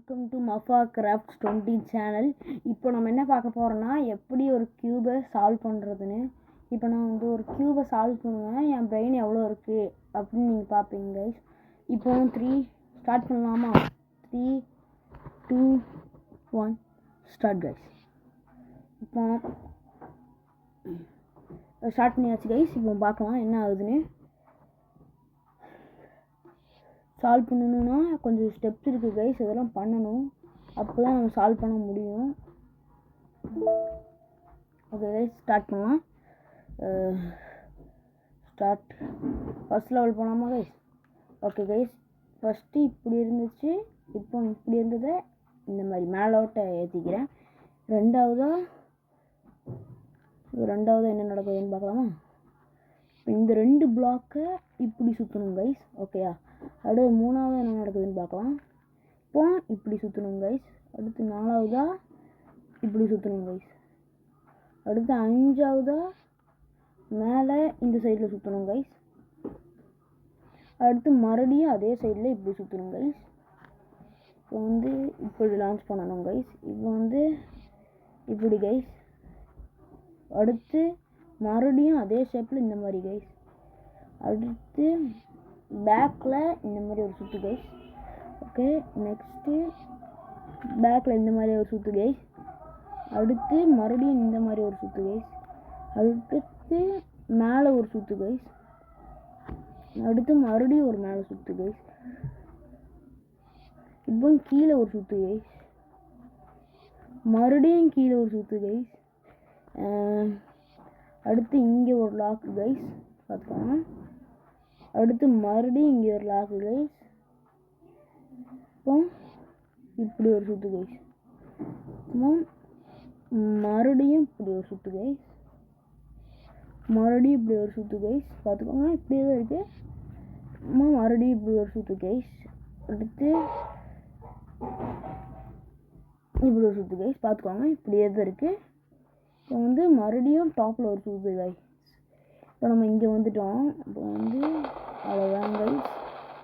Welcome to Mafa crafts 20 channel. இப்போ நம்ம என்ன பார்க்க போகிறோன்னா எப்படி ஒரு க்யூபை சால்வ் பண்ணுறதுன்னு. இப்போ நான் வந்து ஒரு க்யூபை சால்வ் பண்ணுவேன், என் பிரெயின் எவ்வளோ இருக்குது அப்படின்னு நீங்கள் பார்ப்பீங்க கைஸ். இப்போ 3 ஸ்டார்ட் பண்ணலாமா? 3 2 1 ஸ்டார்ட் கைஸ். இப்போ ஸ்டார்ட் பண்ணியாச்சு கைஸ். இப்போ பார்க்கலாம் என்ன ஆகுதுன்னு. சால்வ் பண்ணணுன்னா கொஞ்சம் ஸ்டெப்ஸ் இருக்குது கைஸ், இதெல்லாம் பண்ணணும், அப்போ தான் நம்ம சால்வ் பண்ண முடியும். ஓகே கைஸ், ஸ்டார்ட் பண்ணலாம். ஸ்டார்ட். ஃபஸ்ட் லெவல் போகலாமா கைஸ்? ஓகே கைஸ், ஃபஸ்ட்டு இப்படி இருந்துச்சு, இப்போ இப்படி இருந்ததை இந்த மாதிரி மேலோட்ட ஏற்றிக்கிறேன். ரெண்டாவதாக என்ன நடக்குதுன்னு பார்க்கலாமா? இந்த 2 பிளாக்கை இப்படி சுற்றணும் கைஸ், ஓகேயா? அடுத்து 3வது என்ன நடக்குதுன்னு பார்க்கலாம். இப்போ இப்படி சுற்றணும் கைஸ். அடுத்து 4வதா இப்படி சுற்றணும் கைஸ். அடுத்து 5வதா மேலே இந்த சைடில் சுற்றணும் கைஸ். அடுத்து மறுபடியும் அதே சைடில் இப்படி சுற்றணும் கைஸ். இப்போ வந்து இப்படி லான்ச் பண்ணணும் கைஸ். இப்போ வந்து இப்படி கைஸ். அடுத்து மறுபடியும் அதே ஷேப்பில் இந்த மாதிரி கைஸ். அடுத்து பேக்கில் இந்த மாதிரி ஒரு சுற்று கைஸ். ஓகே, நெக்ஸ்ட்டு பேக்கில் இந்த மாதிரி ஒரு சுற்று கைஸ். அடுத்து மறுபடியும் இந்த மாதிரி ஒரு சுற்று கைஸ். அடுத்து மேலே ஒரு சுற்று கைஸ். அடுத்து மறுபடியும் ஒரு மேலே சுற்று கைஸ். இப்போ கீழே ஒரு சுற்று கைஸ். மறுபடியும் கீழே ஒரு சுற்று கைஸ். அடுத்து இங்கே ஒரு லாக்கு கைஸ், பார்த்துக்கோங்க. அடுத்து மறுபடியும் இங்கே ஒரு லாக்கு கைஸ். இப்போ இப்படி ஒரு சுற்று கைஸ். இப்போ மறுபடியும் இப்படி ஒரு சுற்று கைஸ். மறுபடியும் இப்படி ஒரு சுற்று கைஸ், பார்த்துக்கோங்க. இப்படியே தான் இருக்குது. மறுபடியும் இப்படி ஒரு சுற்று கைஸ். அடுத்து இப்படி ஒரு சுற்று கைஸ், பார்த்துக்கோங்க. இப்படியே தான் இருக்குது. இப்போ வந்து மறுபடியும் டாப்பில் ஒரு சுற்று கைஸ். இப்போ நம்ம இங்கே வந்துட்டோம். இப்போ வந்து அவ்வளோதான் கைஸ்,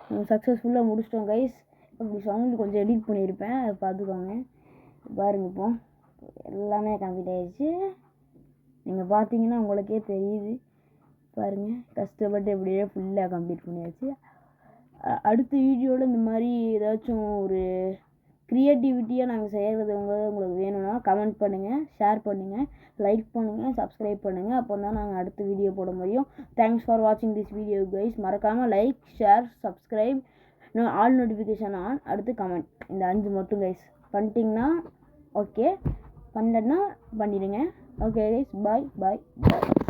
நம்ம சக்ஸஸ்ஃபுல்லாக முடிச்சிட்டோம் கைஸ். இப்படி சவுண்டு கொஞ்சம் எடிட் பண்ணியிருப்பேன், அதை பார்த்துக்கோங்க. பாருங்கள், இப்போ எல்லாமே கம்ப்ளீட் ஆகிடுச்சு. நீங்கள் பார்த்தீங்கன்னா உங்களுக்கே தெரியுது. பாருங்கள், கஷ்டப்பட்டு எப்படியே ஃபுல்லாக கம்ப்ளீட் பண்ணியாச்சு. அடுத்த வீடியோவில் இந்த மாதிரி ஏதாச்சும் ஒரு க்ரியேட்டிவிட்டியாக நாங்கள் செய்கிறது உங்களுக்கு வேணும்னா கமெண்ட் பண்ணுங்கள், ஷேர் பண்ணுங்கள், லைக் பண்ணுங்கள், சப்ஸ்கிரைப் பண்ணுங்கள். அப்போ தான் நாங்கள் அடுத்த வீடியோ போட முடியும். தேங்க்ஸ் ஃபார் வாட்சிங் திஸ் வீடியோ கைஸ். மறக்காமல் like, share, subscribe, all notification on, அடுத்து கமெண்ட். இந்த 5 மட்டும் கைஸ் பண்ணிட்டீங்கன்னா ஓகே, பண்ணலன்னா பண்ணிடுங்க. ஓகே கைஸ், பாய் பாய் பாய்.